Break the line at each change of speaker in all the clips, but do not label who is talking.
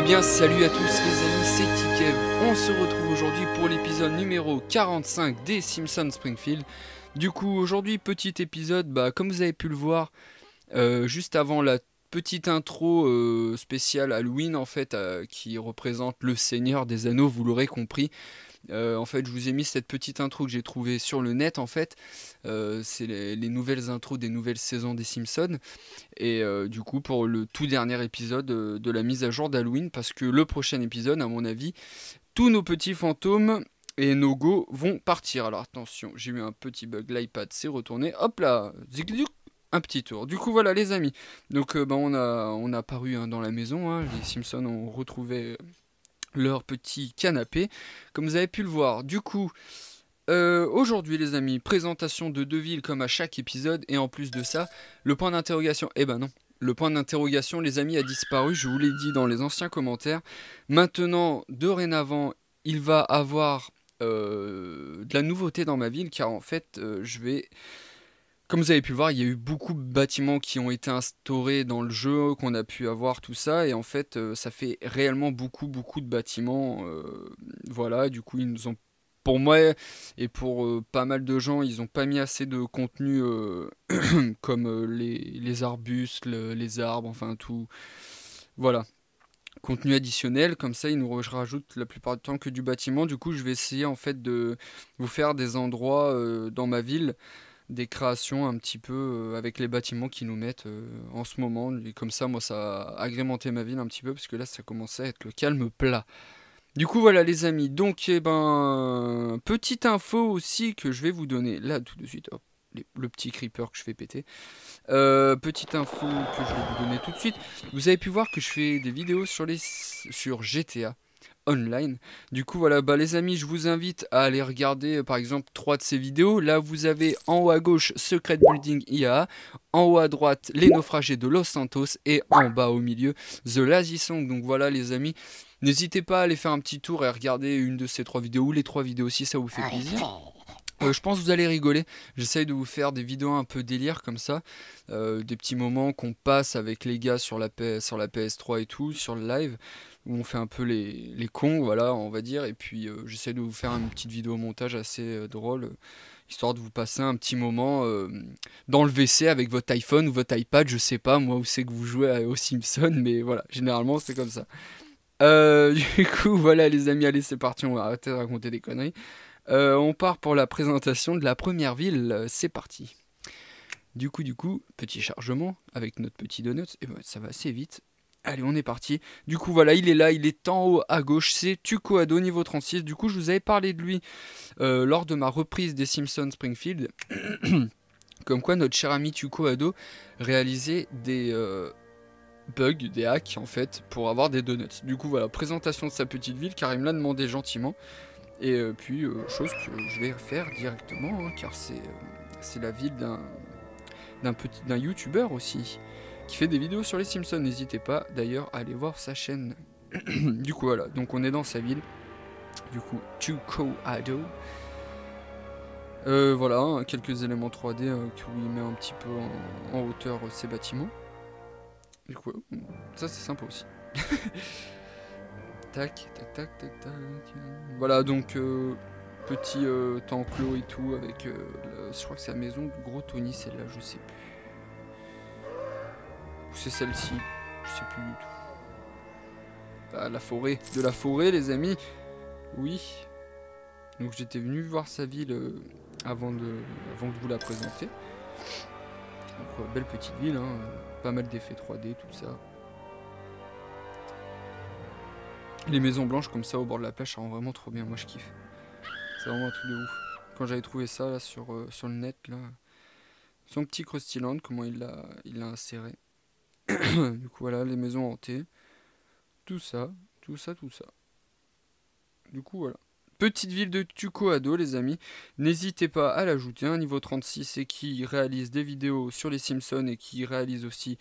bien salut à tous les amis, c'est Tikev. On se retrouve aujourd'hui pour l'épisode numéro 45 des Simpsons Springfield. Du coup aujourd'hui petit épisode, comme vous avez pu le voir, juste avant la petite intro spéciale Halloween en fait, qui représente le Seigneur des Anneaux, vous l'aurez compris. En fait, je vous ai mis cette petite intro que j'ai trouvée sur le net. En fait, c'est les nouvelles intros des nouvelles saisons des Simpsons. Et du coup, pour le tout dernier épisode de la mise à jour d'Halloween, parce que le prochain épisode, à mon avis, tous nos petits fantômes et nos go vont partir. Alors attention, j'ai eu un petit bug, l'iPad s'est retourné. Hop là, zigzag, un petit tour. Du coup, voilà les amis. Donc, on a apparu dans la maison. Hein. Les Simpsons ont retrouvé leur petit canapé, comme vous avez pu le voir. Du coup, aujourd'hui les amis, présentation de Deville comme à chaque épisode, et en plus de ça, le point d'interrogation, non, le point d'interrogation les amis a disparu, je vous l'ai dit dans les anciens commentaires. Maintenant, dorénavant, il va avoir de la nouveauté dans ma ville, car en fait, comme vous avez pu le voir, il y a eu beaucoup de bâtiments qui ont été instaurés dans le jeu, qu'on a pu avoir, tout ça, et en fait, ça fait réellement beaucoup de bâtiments. Voilà, du coup, ils nous ont, pour moi et pour pas mal de gens, ils n'ont pas mis assez de contenu comme les arbustes, les arbres, enfin tout. Voilà, contenu additionnel, comme ça, ils nous rajoutent la plupart du temps que du bâtiment. Du coup, je vais essayer en fait de vous faire des endroits dans ma ville, des créations un petit peu avec les bâtiments qu'ils nous mettent en ce moment. Et comme ça, moi, ça a agrémenté ma ville un petit peu, parce que là, ça commençait à être le calme plat. Du coup, voilà les amis. Donc, petite info aussi que je vais vous donner là tout de suite. Hop, le petit creeper que je fais péter. Petite info que je vais vous donner tout de suite. Vous avez pu voir que je fais des vidéos sur GTA Online. Du coup, voilà, les amis, je vous invite à aller regarder par exemple 3 de ces vidéos. Là, vous avez en haut à gauche Secret Building IAA, en haut à droite Les Naufragés de Los Santos, et en bas au milieu The Lazy Song. Donc voilà, les amis, n'hésitez pas à aller faire un petit tour et à regarder une de ces 3 vidéos, ou les 3 vidéos si ça vous fait plaisir. Je pense que vous allez rigoler. J'essaye de vous faire des vidéos un peu délire comme ça, des petits moments qu'on passe avec les gars sur la PS3 et tout, sur le live, où on fait un peu les cons, voilà, on va dire. Et puis j'essaie de vous faire une petite vidéo montage assez drôle, histoire de vous passer un petit moment dans le WC avec votre iPhone ou votre iPad, je sais pas moi où c'est que vous jouez aux Simpsons, mais voilà, généralement c'est comme ça. Du coup, voilà les amis, allez c'est parti, on va arrêter de raconter des conneries. On part pour la présentation de la première ville, c'est parti. Du coup, petit chargement avec notre petit donut, et ça va assez vite. Allez, on est parti. Du coup, voilà, il est là, il est en haut à gauche, c'est Tuco Ado, niveau 36. Du coup, je vous avais parlé de lui lors de ma reprise des Simpsons Springfield. Comme quoi, notre cher ami Tuco Ado réalisait des bugs, des hacks, en fait, pour avoir des donuts. Du coup, voilà, présentation de sa petite ville, car il me l'a demandé gentiment. Et puis, chose que je vais faire directement, hein, car c'est la ville d'un youtubeur aussi, qui fait des vidéos sur les Simpsons. N'hésitez pas d'ailleurs à aller voir sa chaîne. Du coup, voilà, donc on est dans sa ville. Du coup, Tuco Ado. Voilà, hein, quelques éléments 3D qui lui met un petit peu en hauteur ses bâtiments. Du coup, ça c'est sympa aussi. Tac. Voilà, donc petit temps clos et tout, avec je crois que c'est la maison du gros Tony, celle-là, je sais plus. Ou c'est celle-ci, je sais plus du tout. Ah, la forêt, les amis. Oui. Donc j'étais venu voir sa ville avant de vous la présenter. Donc, belle petite ville, hein, pas mal d'effets 3D, tout ça. Les maisons blanches comme ça au bord de la plage, ça rend vraiment trop bien, moi je kiffe. C'est vraiment un truc de ouf. Quand j'avais trouvé ça là, sur le net, là, son petit Krusty Land, comment il l'a inséré. Du coup voilà, les maisons hantées, tout ça. Du coup voilà. Petite ville de Tuco Ado les amis, n'hésitez pas à l'ajouter, un niveau 36, et qui réalise des vidéos sur les Simpsons et qui réalise aussi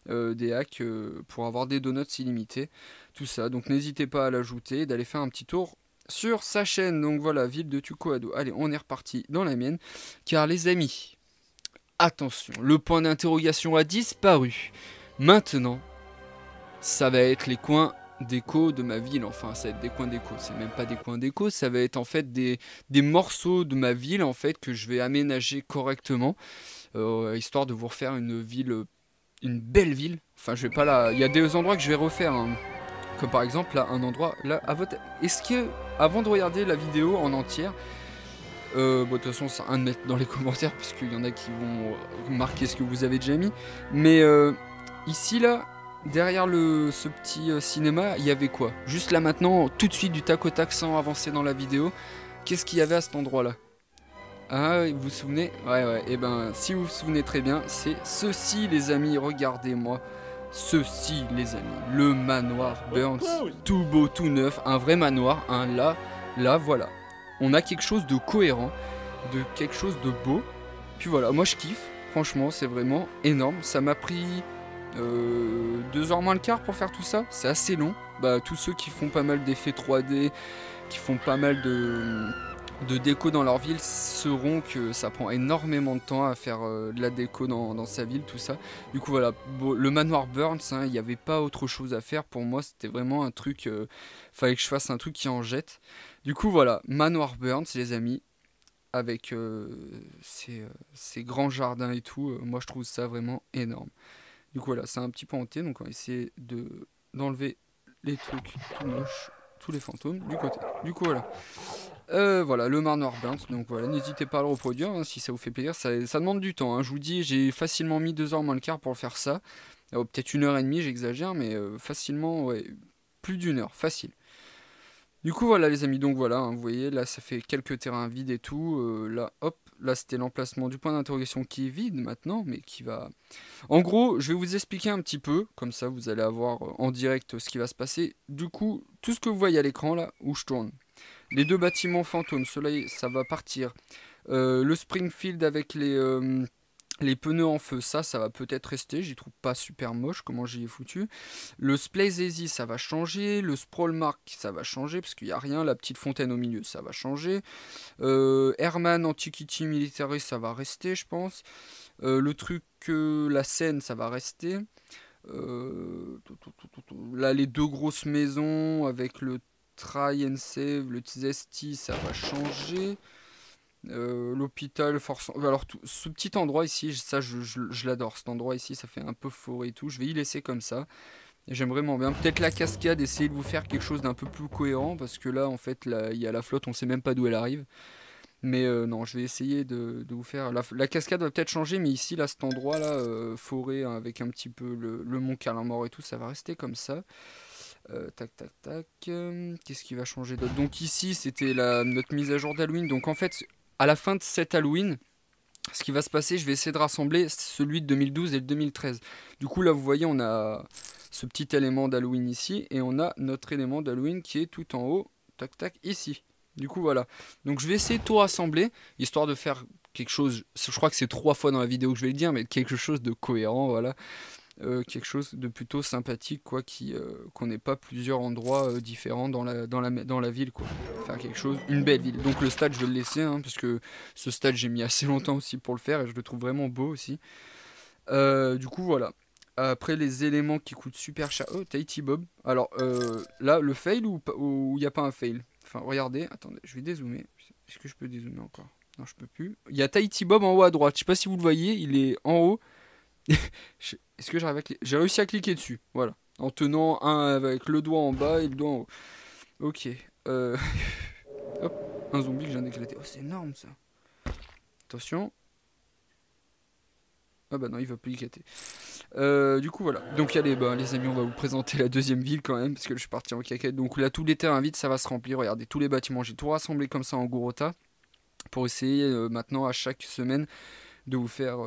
des hacks pour avoir des donuts illimités, tout ça. Donc n'hésitez pas à l'ajouter, d'aller faire un petit tour sur sa chaîne. Donc voilà, ville de Tuco Ado. Allez, on est reparti dans la mienne, car les amis, attention, le point d'interrogation a disparu. Maintenant, ça va être les coins déco de ma ville. Enfin, ça va être des coins déco, c'est même pas des coins déco, ça va être en fait des morceaux de ma ville en fait que je vais aménager correctement, histoire de vous refaire une ville, une belle ville. Enfin, je vais pas là, il y a des endroits que je vais refaire, hein. Comme par exemple là, un endroit là à votre. Est-ce que avant de regarder la vidéo en entière, bon, de toute façon, c'est un de mettre dans les commentaires, puisqu'il y en a qui vont marquer ce que vous avez déjà mis. Mais ici, là, derrière ce petit cinéma, il y avait quoi? Juste là maintenant, tout de suite, du tac au tac, sans avancer dans la vidéo. Qu'est-ce qu'il y avait à cet endroit-là? Ah, vous vous souvenez? Ouais, ouais. Et ben, si vous vous souvenez très bien, c'est ceci, les amis. Regardez-moi. Ceci, les amis. Le manoir Burns. Tout beau, tout neuf. Un vrai manoir. Un là, voilà. On a quelque chose de cohérent, de quelque chose de beau. Puis voilà, moi je kiffe. Franchement, c'est vraiment énorme. Ça m'a pris 2 heures moins le quart pour faire tout ça. C'est assez long. Bah, tous ceux qui font pas mal d'effets 3D, qui font pas mal de déco dans leur ville, sauront que ça prend énormément de temps à faire de la déco dans sa ville, tout ça. Du coup, voilà, bon, le manoir Burns, hein, il n'y avait pas autre chose à faire. Pour moi, c'était vraiment un truc. Fallait que je fasse un truc qui en jette. Du coup, voilà, manoir Burns, les amis, avec ces grands jardins et tout. Moi, je trouve ça vraiment énorme. Du coup, voilà, c'est un petit peu hanté, donc on va essayer d'enlever les trucs tout moches, tous les fantômes du côté. Du coup, voilà. Voilà, le manoir Burns, donc voilà, n'hésitez pas à le reproduire, hein, si ça vous fait plaisir. Ça demande du temps, hein. Je vous dis, j'ai facilement mis 2 heures moins le quart pour faire ça. Peut-être 1 heure et demie, j'exagère, mais facilement, ouais, plus d'1 heure, facile. Du coup, voilà les amis, donc voilà, hein, vous voyez, là ça fait quelques terrains vides et tout. Là, hop, là c'était l'emplacement du point d'interrogation qui est vide maintenant, mais qui va. En gros, je vais vous expliquer un petit peu, comme ça vous allez avoir en direct ce qui va se passer. Du coup, tout ce que vous voyez à l'écran là, où je tourne, les 2 bâtiments fantômes, cela ça va partir. Le Springfield avec les pneus en feu, ça va peut-être rester, j'y trouve pas super moche comment j'y ai foutu. Le Splaze ça va changer. Le Sprawl Mark, ça va changer parce qu'il n'y a rien. La petite fontaine au milieu, ça va changer. Herman Antiquity Military, ça va rester, je pense. Le truc, la scène, ça va rester. Là, les 2 grosses maisons avec le Try and Save, le Zesty, ça va changer. L'hôpital, force. Alors, ce petit endroit ici, ça, je l'adore. Cet endroit ici, ça fait un peu forêt et tout. Je vais y laisser comme ça. J'aime vraiment bien. Peut-être la cascade, essayer de vous faire quelque chose d'un peu plus cohérent. Parce que là, en fait, il y a la flotte, on sait même pas d'où elle arrive. Mais non, je vais essayer de vous faire. La cascade va peut-être changer, mais ici, là, cet endroit-là, forêt, hein, avec un petit peu le mont Calamore et tout, ça va rester comme ça. Tac, tac, tac. Qu'est-ce qui va changer d'autre? Donc, ici, c'était notre mise à jour d'Halloween. Donc, en fait, à la fin de cet Halloween, ce qui va se passer, je vais essayer de rassembler celui de 2012 et le 2013. Du coup, là, vous voyez, on a ce petit élément d'Halloween ici, et on a notre élément d'Halloween qui est tout en haut, tac, tac, ici. Du coup, voilà. Donc, je vais essayer de tout rassembler, histoire de faire quelque chose, je crois que c'est 3 fois dans la vidéo que je vais le dire, mais quelque chose de cohérent, voilà. Quelque chose de plutôt sympathique, quoi, qu'on n'ait pas plusieurs endroits différents dans la ville, quoi. Faire quelque chose, une belle ville. Donc le stade, je vais le laisser, hein, parce que ce stade, j'ai mis assez longtemps aussi pour le faire, et je le trouve vraiment beau aussi. Du coup, voilà. Après, les éléments qui coûtent super cher. Oh, Tahiti Bob. Alors, là, le fail ou il n'y a pas un fail? Enfin, regardez, attendez, je vais dézoomer. Est-ce que je peux dézoomer encore? Non, je peux plus. Il y a Tahiti Bob en haut à droite. Je sais pas si vous le voyez, il est en haut. Est-ce que j'arrive à cliquer? J'ai réussi à cliquer dessus, voilà. En tenant un avec le doigt en bas et le doigt en haut. Ok. Hop, un zombie que j'ai éclaté. Oh, c'est énorme ça. Attention. Ah bah non, il va plus éclater. Du coup, voilà. Donc, allez, bah, les amis, on va vous présenter la deuxième ville quand même, parce que je suis parti en caquette. Donc là, tous les terrains vides, ça va se remplir. Regardez, tous les bâtiments, j'ai tout rassemblé comme ça en Gorota. Pour essayer maintenant, à chaque semaine, de vous faire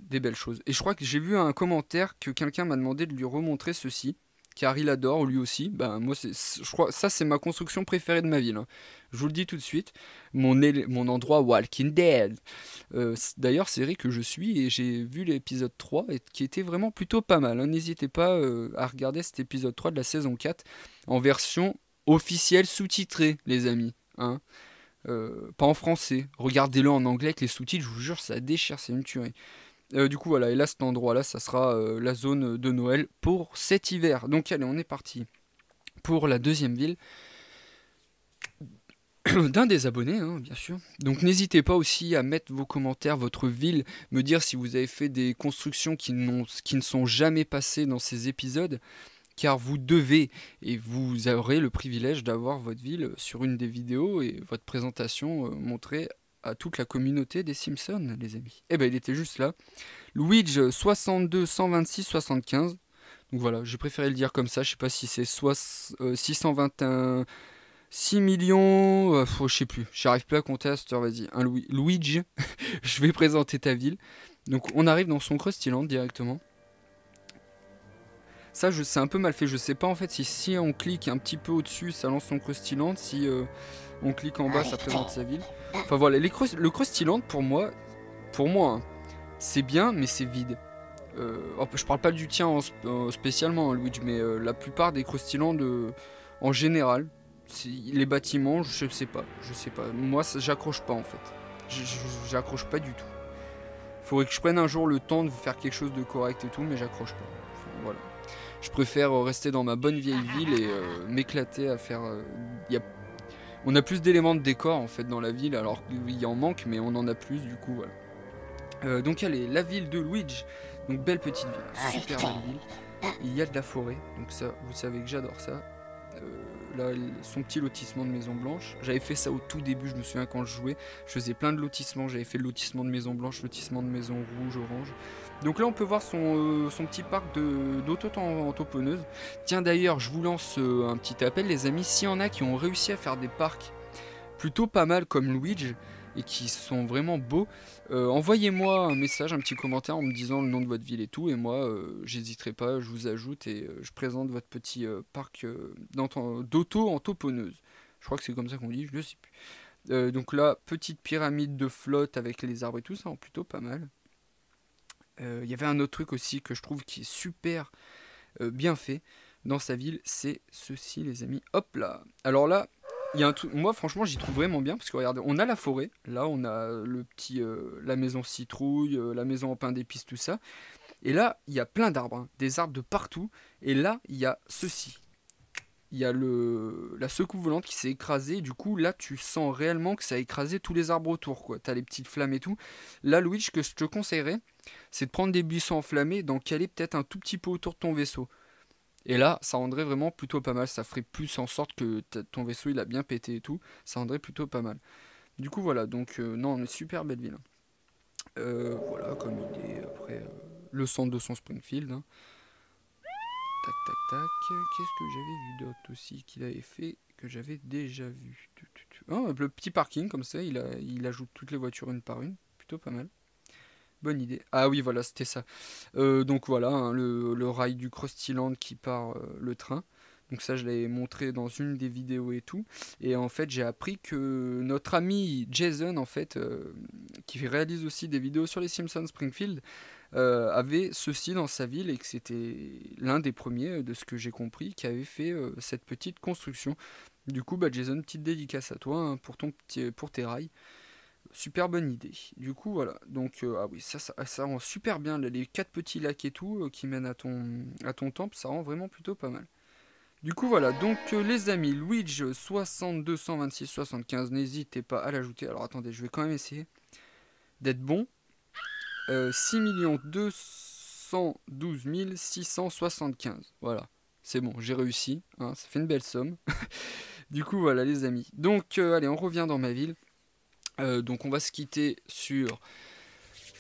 des belles choses. Et je crois que j'ai vu un commentaire que quelqu'un m'a demandé de lui remontrer ceci, car il adore lui aussi. Ben moi, je crois ça c'est ma construction préférée de ma ville, hein. Je vous le dis tout de suite. Mon endroit Walking Dead. D'ailleurs, série que je suis et j'ai vu l'épisode 3 et qui était vraiment plutôt pas mal, hein. N'hésitez pas à regarder cet épisode 3 de la saison 4 en version officielle sous-titrée, les amis, hein. Pas en français. Regardez-le en anglais avec les sous-titres, je vous jure, ça déchire, c'est une tuerie. Du coup, voilà, et là, cet endroit-là, ça sera la zone de Noël pour cet hiver. Donc, allez, on est parti. pour la deuxième ville d'un des abonnés, hein, bien sûr. Donc n'hésitez pas aussi à mettre vos commentaires, votre ville, me dire si vous avez fait des constructions qui ne sont jamais passées dans ces épisodes, car vous devez, et vous aurez le privilège d'avoir votre ville sur une des vidéos et votre présentation montrée à toute la communauté des Simpsons, les amis. Et ben il était juste là. Luigi 62 126 75. Donc voilà, j'ai préféré le dire comme ça, je sais pas si c'est 621 6 millions, je sais plus, j'arrive plus à compter à cette heure, vas-y. Luigi, je vais présenter ta ville. Donc on arrive dans son Krusty Land directement. Ça, c'est un peu mal fait, je sais pas en fait si on clique un petit peu au-dessus, ça lance son Krusty Land, si on clique en bas, ça présente sa ville. Enfin voilà, le Krusty Land pour moi hein, c'est bien, mais c'est vide. Je parle pas du tien spécialement, hein, Luigi, mais la plupart des Krusty Land en général, les bâtiments, je sais pas. Moi, j'accroche pas en fait. J'accroche pas du tout. Faudrait que je prenne un jour le temps de faire quelque chose de correct et tout, mais j'accroche pas. Enfin, voilà. Je préfère rester dans ma bonne vieille ville et m'éclater à faire. On a plus d'éléments de décor en fait dans la ville, alors qu'il y en manque, mais on en a plus du coup. Voilà. Donc allez, la ville de Luigi. Donc belle petite ville, super belle ville. Il y a de la forêt, donc ça, vous savez que j'adore ça. Là, son petit lotissement de maison blanche. J'avais fait ça au tout début, je me souviens quand je jouais. Je faisais plein de lotissements, j'avais fait le lotissement de maison blanche, lotissement de maison rouge, orange. Donc là, on peut voir son petit parc d'auto en tauponneuse. Tiens, d'ailleurs, je vous lance un petit appel, les amis. S'il y en a qui ont réussi à faire des parcs plutôt pas mal comme Luigi et qui sont vraiment beaux, envoyez-moi un message, un petit commentaire en me disant le nom de votre ville et tout, et moi j'hésiterai pas, je vous ajoute et je présente votre petit parc d'auto en tauponneuse. Je crois que c'est comme ça qu'on dit, je ne sais plus. Donc là, petite pyramide de flotte avec les arbres et tout, ça en plutôt pas mal. Il y avait un autre truc aussi que je trouve qui est super bien fait dans sa ville, c'est ceci les amis. Hop là. Alors là, il y a un truc, moi franchement j'y trouve vraiment bien parce que regardez, on a la forêt, là on a le petit, la maison citrouille, la maison en pain d'épices, tout ça. Et là il y a plein d'arbres, hein, des arbres de partout. Et là il y a ceci. Il y a la secoupe volante qui s'est écrasée. Du coup là tu sens réellement que ça a écrasé tous les arbres autour, quoi. T'as les petites flammes et tout. Là Louis, ce que je te conseillerais, c'est de prendre des buissons enflammés, d'en caler peut-être un tout petit peu autour de ton vaisseau. Et là, ça rendrait vraiment plutôt pas mal. Ça ferait plus en sorte que ton vaisseau il a bien pété et tout. Ça rendrait plutôt pas mal. Du coup, voilà. Donc, non, mais super belle ville. Voilà, comme idée. Après, le centre de son Springfield. Hein. Tac, tac, tac. Qu'est-ce que j'avais vu d'autre aussi qu'il avait fait que j'avais déjà vu. Oh, le petit parking, comme ça, il ajoute toutes les voitures une par une. Plutôt pas mal. Bonne idée. Ah oui, voilà, c'était ça. Donc voilà, hein, le rail du Krusty Land qui part le train. Donc ça, je l'avais montré dans une des vidéos et tout. Et en fait, j'ai appris que notre ami Jason, en fait, qui réalise aussi des vidéos sur les Simpsons Springfield, avait ceci dans sa ville et que c'était l'un des premiers, de ce que j'ai compris, qui avait fait cette petite construction. Du coup, bah, Jason, petite dédicace à toi hein, pour tes rails. Super bonne idée. Du coup, voilà. Donc, ah oui, ça rend super bien. Les 4 petits lacs et tout qui mènent à ton temple, ça rend vraiment plutôt pas mal. Du coup, voilà. Donc, les amis, Luigi 62 126 75, n'hésitez pas à l'ajouter. Alors, attendez, je vais quand même essayer d'être bon. 6 212 675. Voilà. C'est bon, j'ai réussi. Hein, ça fait une belle somme. Du coup, voilà, les amis. Donc, allez, on revient dans ma ville. Donc on va se quitter sur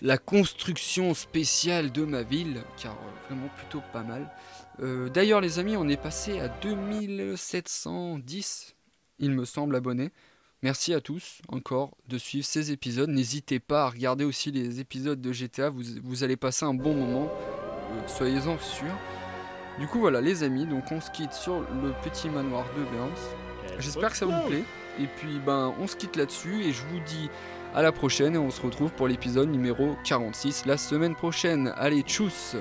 la construction spéciale de ma ville, car vraiment plutôt pas mal. D'ailleurs les amis, on est passé à 2710, il me semble, abonnés. Merci à tous encore de suivre ces épisodes. N'hésitez pas à regarder aussi les épisodes de GTA, vous allez passer un bon moment, soyez-en sûrs. Du coup voilà les amis, donc on se quitte sur le petit manoir de Burns. J'espère que ça vous plaît. Et puis ben on se quitte là-dessus et je vous dis à la prochaine et on se retrouve pour l'épisode numéro 46 la semaine prochaine. Allez, tchuss!